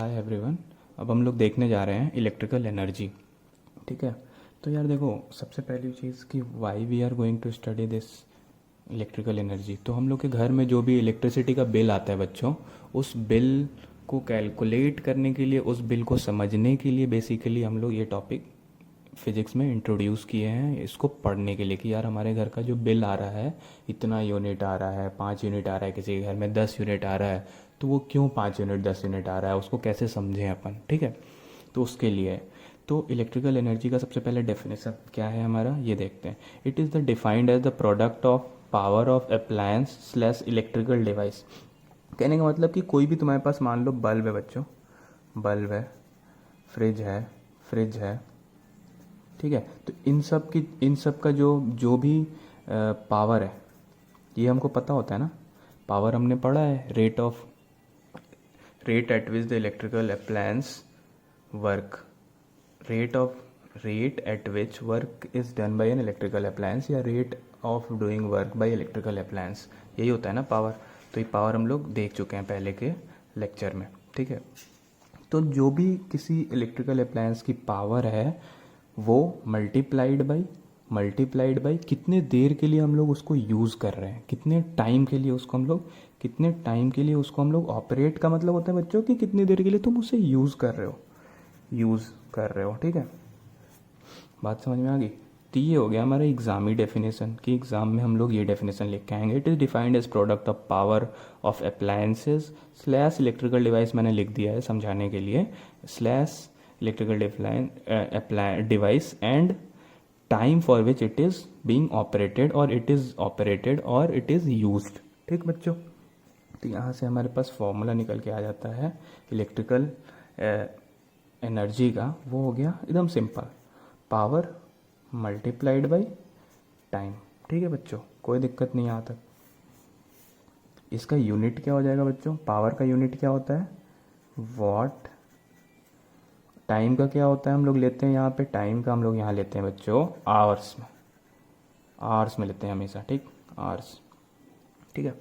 Hi everyone. अब हम लोग देखने जा रहे हैं इलेक्ट्रिकल एनर्जी। ठीक है, तो यार देखो, सबसे पहली चीज़ कि why we are going to study this electrical energy. तो हम लोग के घर में जो भी इलेक्ट्रिसिटी का बिल आता है बच्चों, उस बिल को कैलकुलेट करने के लिए, उस बिल को समझने के लिए बेसिकली हम लोग ये टॉपिक फिजिक्स में इंट्रोड्यूस किए हैं, इसको पढ़ने के लिए कि यार हमारे घर का जो बिल आ रहा है, इतना यूनिट आ रहा है, 5 यूनिट आ रहा है, किसी के घर में 10 यूनिट आ रहा है, तो वो क्यों 5 यूनिट 10 यूनिट आ रहा है, उसको कैसे समझें अपन। ठीक है, तो उसके लिए तो इलेक्ट्रिकल एनर्जी का सबसे पहले डेफिनेशन क्या है हमारा, ये देखते हैं। It is the defined as the product of power of appliance slash electrical device. कहने का मतलब कि कोई भी तुम्हारे पास, मान लो बल्ब है बच्चों, बल्ब है, फ्रिज है, ठीक है, तो इन सब का जो जो भी पावर है, ये हमको पता होता है ना। पावर हमने पढ़ा है, rate at which the electrical appliance work, rate at which work is done by an electrical appliance, या rate of doing work by electrical appliance, यही होता है ना पावर। तो ये पावर हम लोग देख चुके हैं पहले के लेक्चर में। ठीक है, तो जो भी किसी इलेक्ट्रिकल अप्लायंस की पावर है, वो मल्टीप्लाइड बाई कितने देर के लिए हम लोग उसको यूज़ कर रहे हैं, कितने टाइम के लिए उसको हम लोग ऑपरेट का मतलब होता है बच्चों कि कितनी देर के लिए तुम उसे यूज़ कर रहे हो। ठीक है, बात समझ में आ गई। तो ये हो गया हमारा एग्जामी डेफिनेशन, कि एग्जाम में हम लोग ये डेफिनेशन लिख के आएंगे। It is defined as product of power of appliances slash electrical device, मैंने लिख दिया है समझाने के लिए, slash electrical device and time for which it is being operated और इट इज़ यूज्ड। ठीक बच्चों, तो यहाँ से हमारे पास फॉर्मूला निकल के आ जाता है इलेक्ट्रिकल एनर्जी का। वो हो गया एकदम simple, power multiplied by time. ठीक है बच्चों, कोई दिक्कत नहीं यहाँ तक। इसका यूनिट क्या हो जाएगा बच्चों, पावर का यूनिट क्या होता है, वॉट। टाइम का क्या होता है, हम लोग लेते हैं यहाँ पे, टाइम का हम लोग यहाँ लेते हैं बच्चों आवर्स में लेते हैं हमेशा। ठीक, आवर्स। ठीक है,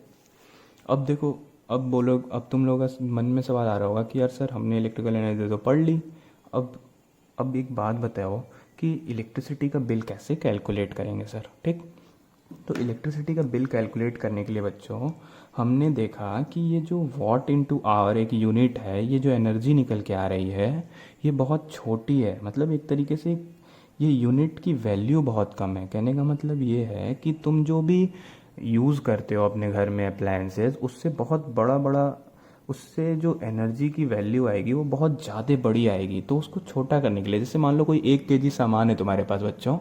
अब देखो, अब तुम लोगों का मन में सवाल आ रहा होगा कि यार सर, हमने इलेक्ट्रिकल एनर्जी तो पढ़ ली, अब एक बात बताओ कि इलेक्ट्रिसिटी का बिल कैसे कैलकुलेट करेंगे सर। ठीक, तो इलेक्ट्रिसिटी का बिल कैलकुलेट करने के लिए बच्चों, हमने देखा कि ये जो वॉट इनटू आवर एक यूनिट है, ये जो एनर्जी निकल के आ रही है, ये बहुत छोटी है। मतलब एक तरीके से ये यूनिट की वैल्यू बहुत कम है। कहने का मतलब ये है कि तुम जो भी यूज़ करते हो अपने घर में अप्लायंसेस, उससे बहुत बड़ा उससे जो एनर्जी की वैल्यू आएगी वो बहुत ज़्यादा बड़ी आएगी। तो उसको छोटा करने के लिए, जैसे मान लो कोई 1 kg सामान है तुम्हारे पास बच्चों,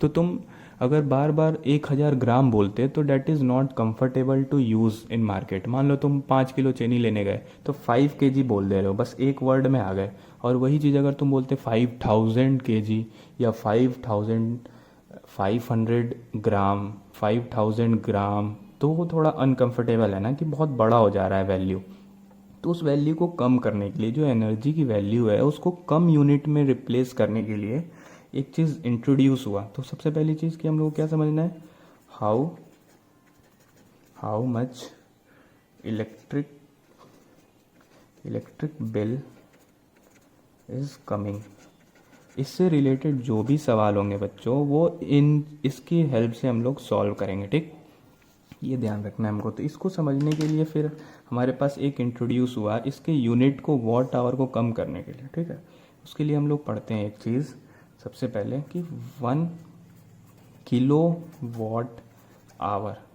तो तुम अगर बार बार 1000 ग्राम बोलते तो that is not comfortable to use in market. मान लो तुम 5 किलो चीनी लेने गए तो 5 kg बोल दे रहे हो, बस एक वर्ड में आ गए। और वही चीज़ अगर तुम बोलते 5000 kg या 5000 ग्राम, तो वो थोड़ा अनकंफर्टेबल है ना, कि बहुत बड़ा हो जा रहा है वैल्यू। तो उस वैल्यू को कम करने के लिए, जो एनर्जी की वैल्यू है उसको कम यूनिट में रिप्लेस करने के लिए एक चीज़ इंट्रोड्यूस हुआ। तो सबसे पहली चीज़ कि हम लोग क्या समझना है, how much electric bill is coming. इससे रिलेटेड जो भी सवाल होंगे बच्चों, वो इसकी हेल्प से हम लोग सॉल्व करेंगे। ठीक, ये ध्यान रखना है हमको। तो इसको समझने के लिए फिर हमारे पास एक इंट्रोड्यूस हुआ, इसके यूनिट को, वॉट आवर को कम करने के लिए। ठीक है, उसके लिए हम लोग पढ़ते हैं एक चीज़ सबसे पहले कि 1 kW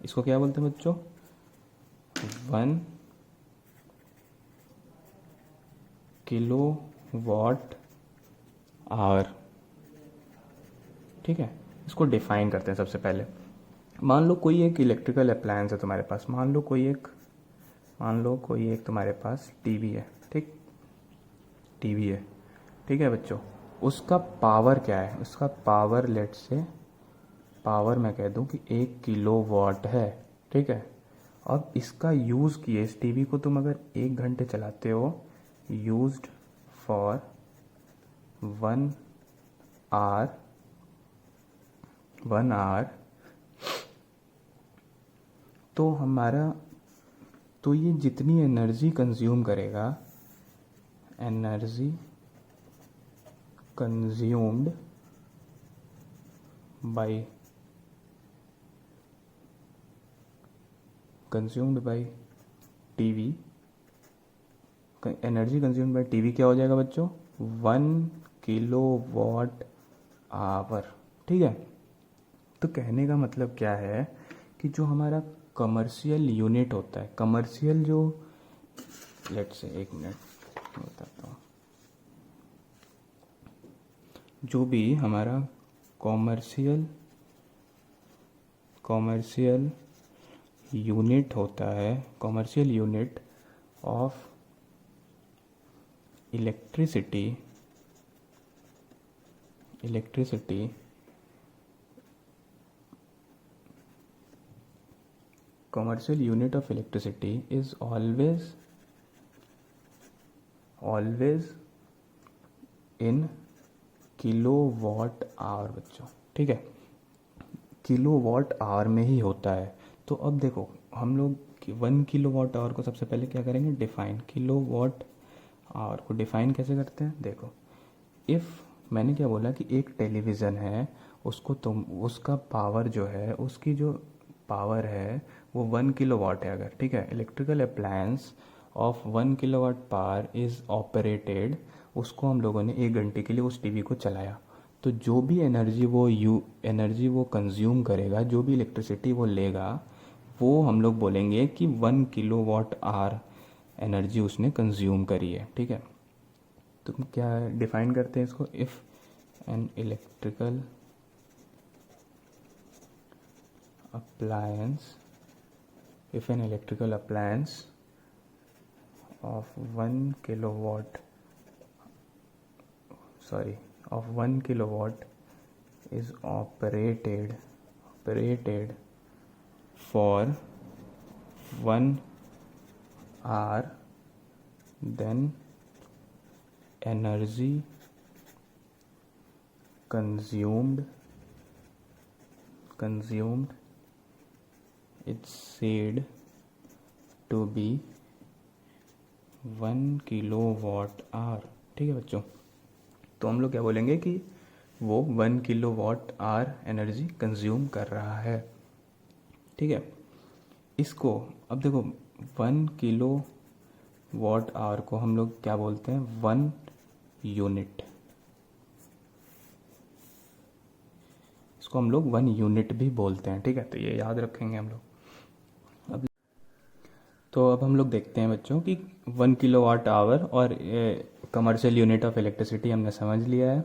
इसको क्या बोलते हैं बच्चों, 1 kWh। ठीक है, इसको डिफाइन करते हैं सबसे पहले। मान लो कोई एक इलेक्ट्रिकल अप्लायंस है तुम्हारे पास, मान लो कोई एक तुम्हारे पास टीवी है। ठीक, टीवी है, ठीक है बच्चों, उसका पावर क्या है, उसका पावर लेट से पावर मैं कह दूं कि 1 kW है। ठीक है, अब इसका यूज़ किए, इस टीवी को तुम अगर 1 घंटे चलाते हो, यूज्ड फॉर 1 आवर, तो ये जितनी एनर्जी कंज्यूम करेगा, energy consumed by TV, energy consumed by TV क्या हो जाएगा बच्चों, 1 किलोवाट आवर। ठीक है, तो कहने का मतलब क्या है कि जो हमारा कमर्शियल यूनिट होता है, कमर्शियल जो, लेट्स से 1 मिनट बताता हूँ, जो भी हमारा कॉमर्शियल यूनिट होता है, commercial unit of electricity commercial unit of electricity is always in kilowatt hour बच्चों। ठीक है, किलोवाट आवर में ही होता है। तो अब देखो हम लोग 1 किलोवाट आवर को सबसे पहले क्या करेंगे, डिफाइन। किलोवाट आवर को डिफाइन कैसे करते हैं, देखो इफ़ मैंने क्या बोला कि एक टेलीविज़न है, उसको तुम उसका पावर जो है, उसकी जो पावर है वो 1 किलोवाट है अगर, ठीक है, electrical appliance of 1 kilowatt power is operated, उसको हम लोगों ने 1 घंटे के लिए उस टीवी को चलाया, तो जो भी एनर्जी वो कंज्यूम करेगा, जो भी इलेक्ट्रिसिटी वो लेगा, वो हम लोग बोलेंगे कि 1 किलोवाट आवर एनर्जी उसने कंज्यूम करी है। ठीक है, तो क्या डिफाइन करते हैं इसको, if an electrical appliance of 1 kilowatt is operated for 1 hour, then energy consumed it's said to be 1 kilowatt hour. ठीक है बच्चों, तो हम लोग क्या बोलेंगे कि वो 1 किलोवाट आवर एनर्जी कंज्यूम कर रहा है। ठीक है, इसको अब देखो 1 किलोवाट आवर को हम लोग क्या बोलते हैं, 1 यूनिट, इसको हम लोग 1 यूनिट भी बोलते हैं। ठीक है, तो ये याद रखेंगे हम लोग। अब हम लोग देखते हैं बच्चों कि 1 किलोवाट आवर और कमर्शियल यूनिट ऑफ इलेक्ट्रिसिटी हमने समझ लिया है।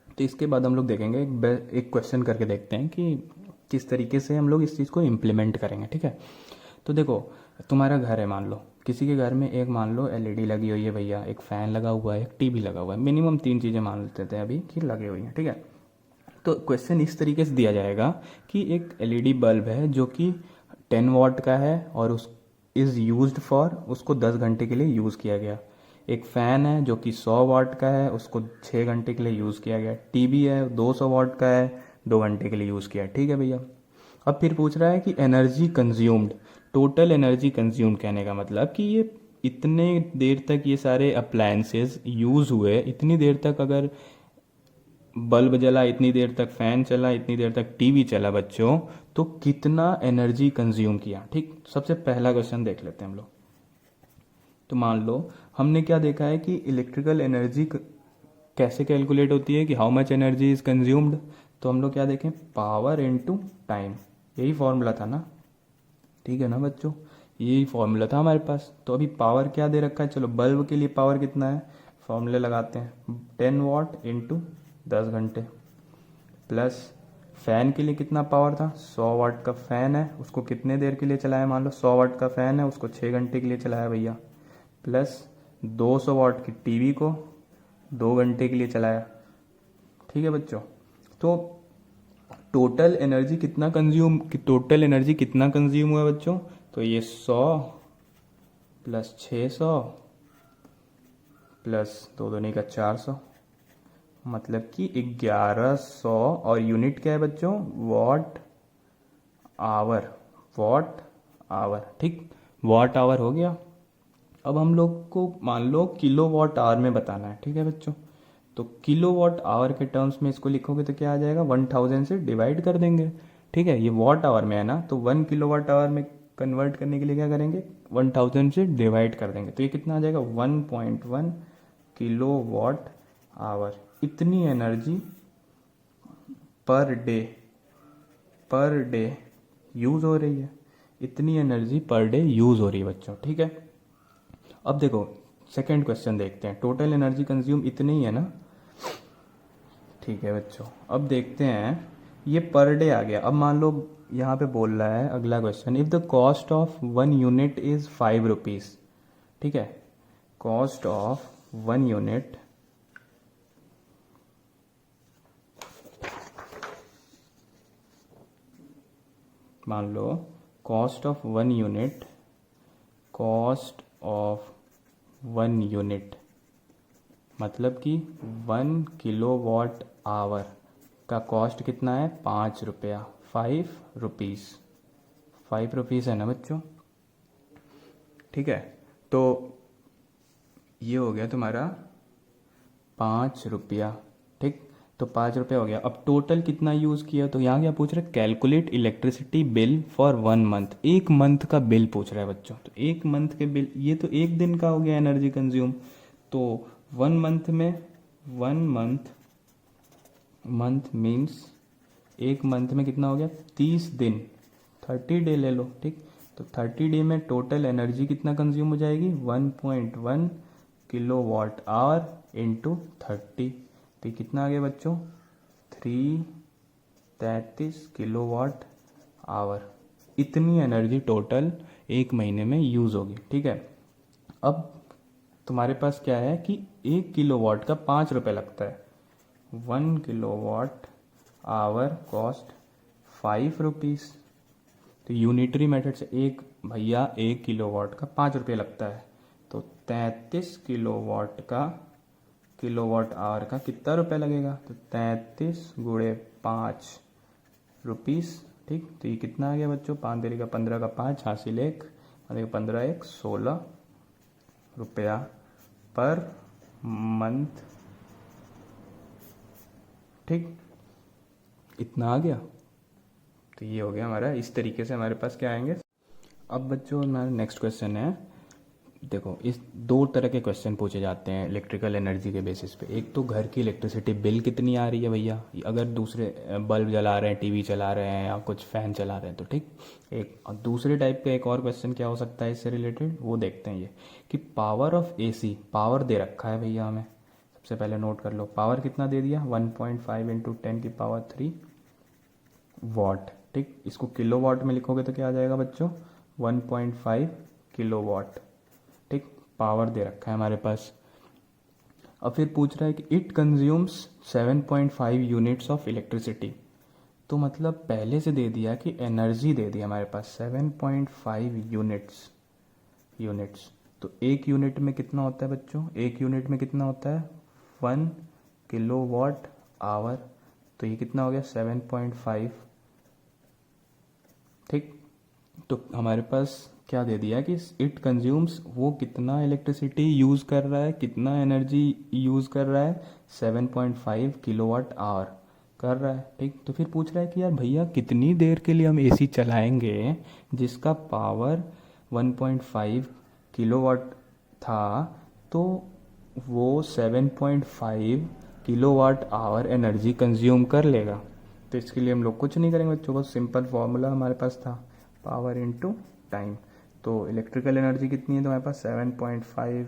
तो इसके बाद हम लोग देखेंगे एक क्वेश्चन करके देखते हैं कि किस तरीके से हम लोग इस चीज़ को इम्प्लीमेंट करेंगे। ठीक है, तो देखो तुम्हारा घर है, मान लो किसी के घर में एक मान लो एलईडी लगी हुई है भैया, एक फ़ैन लगा हुआ है, एक टीवी लगा हुआ है, मिनिमम 3 चीज़ें मान लेते हैं अभी कि लगी हुई हैं। ठीक है, तो क्वेश्चन इस तरीके से दिया जाएगा कि एक एलईडी बल्ब है जो कि 10 वाट का है और उस इज़ यूज्ड फॉर, उसको 10 घंटे के लिए यूज़ किया गया। एक फ़ैन है जो कि 100 वाट का है, उसको 6 घंटे के लिए यूज़ किया गया। टीवी है 200 वाट का है, 2 घंटे के लिए यूज़ किया। ठीक है भैया, अब फिर पूछ रहा है कि energy consumed, total energy consumed, कहने का मतलब कि ये इतने देर तक ये सारे अप्लायंसेस यूज़ हुए, इतनी देर तक अगर बल्ब जला, इतनी देर तक फ़ैन चला, इतनी देर तक टीवी चला बच्चों, तो कितना एनर्जी कंज्यूम किया। ठीक, सबसे पहला क्वेश्चन देख लेते हैं हम लोग। तो मान लो हमने क्या देखा है कि इलेक्ट्रिकल एनर्जी कैसे कैलकुलेट होती है, कि how much energy is consumed. तो हम लोग क्या देखें, पावर इनटू टाइम, यही फॉर्मूला था ना। ठीक है ना बच्चों, यही फॉर्मूला था हमारे पास। तो अभी पावर क्या दे रखा है, चलो बल्ब के लिए पावर कितना है, फॉर्मूले लगाते हैं, 10 वाट इंटू 10 घंटे, प्लस फ़ैन के लिए कितना पावर था, 100 वाट का फ़ैन है, उसको कितने देर के लिए चलाया, मान लो 100 वाट का फ़ैन है, उसको 6 घंटे के लिए चलाया भैया, प्लस 200 वाट की टीवी को 2 घंटे के लिए चलाया। ठीक है बच्चों, तो टोटल एनर्जी कितना कंज्यूम हुआ बच्चों, तो ये 100 प्लस 600 प्लस 2 दूनी का 400, मतलब कि 1100, और यूनिट क्या है बच्चों, वॉट आवर। ठीक, वॉट आवर हो गया। अब हम लोग को मान लो किलो वॉट आवर में बताना है, ठीक है बच्चों। तो किलो वॉट आवर के टर्म्स में इसको लिखोगे तो क्या आ जाएगा, 1000 से डिवाइड कर देंगे, ठीक है। ये वॉट आवर में है ना, तो 1 किलो वाट आवर में कन्वर्ट करने के लिए क्या करेंगे, 1000 से डिवाइड कर देंगे, तो ये कितना आ जाएगा, 1.1 किलो वॉट आवर। इतनी एनर्जी पर डे यूज़ हो रही है, इतनी एनर्जी पर डे यूज़ हो रही है बच्चों, ठीक है। अब देखो सेकंड क्वेश्चन देखते हैं, टोटल एनर्जी कंज्यूम इतनी ही है ना, ठीक है बच्चों। अब देखते हैं, ये पर डे आ गया। अब मान लो यहाँ पे बोल रहा है अगला question, if the cost of 1 unit is 5 rupees, ठीक है। कॉस्ट ऑफ 1 यूनिट, मान low cost of 1 unit, cost of 1 unit मतलब कि 1 किलो वाट आवर का कॉस्ट कितना है, 5 रुपया, 5 रुपीज़, 5 रुपीज़ है ना बच्चों, ठीक है। तो ये हो गया तुम्हारा 5 रुपया, ठीक। तो 5 रुपया हो गया। अब टोटल कितना यूज़ किया, तो यहाँ क्या पूछ रहा है, calculate electricity bill for 1 month, 1 month का बिल पूछ रहा है बच्चों। तो 1 मंथ के बिल, ये तो 1 दिन का हो गया एनर्जी कंज्यूम। तो 1 मंथ में, 1 मंथ मीन्स 1 मंथ में कितना हो गया, 30 दिन, 30 डे ले लो, ठीक। तो 30 डे में टोटल एनर्जी कितना कंज्यूम हो जाएगी, 1.1 किलो वाट आवर इंटू 30। तो ये कितना आ गया बच्चों, 333 किलो वाट आवर। इतनी एनर्जी टोटल 1 महीने में यूज़ होगी, ठीक है। अब तुम्हारे पास क्या है कि 1 किलो वाट का 5 रुपये लगता है, 1 kilo watt hour cost 5 rupees. तो यूनिटरी मेथड से एक भैया 1 किलो वाट का 5 रुपये लगता है, तो 33 किलोवाट का, किलोवाट आवर का कितना रुपये लगेगा, तो 33 गुणे 5 रुपीज़, ठीक। तो ये कितना आ गया बच्चों, 5 देरी का 15 का 5 हासिल 1, 15 1 16 रुपया पर मंथ, ठीक। इतना आ गया। तो ये हो गया हमारा, इस तरीके से हमारे पास क्या आएंगे। अब बच्चों हमारा नेक्स्ट क्वेश्चन है, देखो इस 2 तरह के क्वेश्चन पूछे जाते हैं इलेक्ट्रिकल एनर्जी के बेसिस पे। एक तो घर की इलेक्ट्रिसिटी बिल कितनी आ रही है भैया, अगर दूसरे बल्ब जला रहे हैं, टीवी चला रहे हैं या कुछ फ़ैन चला रहे हैं तो, ठीक। एक और दूसरे टाइप का एक और क्वेश्चन क्या हो सकता है इससे रिलेटेड, वो देखते हैं। ये कि पावर ऑफ एसी, पावर दे रखा है भैया हमें, सबसे पहले नोट कर लो पावर कितना दे दिया, 1.5 इंटू 10⁻³ वाट, ठीक। इसको किलो वाट में लिखोगे तो क्या आ जाएगा बच्चों, 1.5 किलो वाट, ठीक। पावर दे रखा है हमारे पास। अब फिर पूछ रहा है कि it consumes 7.5 units of electricity. तो मतलब पहले से दे दिया कि एनर्जी दे दी हमारे पास 7.5 यूनिट्स। तो 1 यूनिट में कितना होता है बच्चों, 1 यूनिट में कितना होता है, 1 किलो वाट आवर। तो ये कितना हो गया, 7.5, ठीक। तो हमारे पास क्या दे दिया कि इट कंज्यूम्स, वो कितना इलेक्ट्रिसिटी यूज़ कर रहा है, कितना एनर्जी यूज़ कर रहा है, 7.5 किलोवाट आवर कर रहा है, ठीक। तो फिर पूछ रहा है कि यार भैया कितनी देर के लिए हम एसी चलाएंगे जिसका पावर 1.5 किलोवाट था, तो वो 7.5 किलोवाट आवर एनर्जी कंज्यूम कर लेगा। तो इसके लिए हम लोग कुछ नहीं करेंगे बच्चों, बहुत सिंपल फॉर्मूला हमारे पास था, पावर इनटू टाइम। तो इलेक्ट्रिकल एनर्जी कितनी है तो हमारे पास 7.5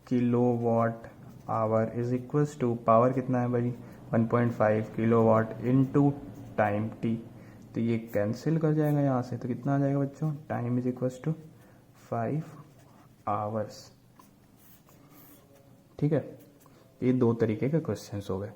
kilo watt hour is equals to, power कितना है भाई, 1.5 kilo watt into time T. तो ये कैंसिल कर जाएगा यहाँ से, तो कितना आ जाएगा बच्चों, time is equals to 5 hours, ठीक है। ये 2 तरीके के क्वेश्चंस हो गए।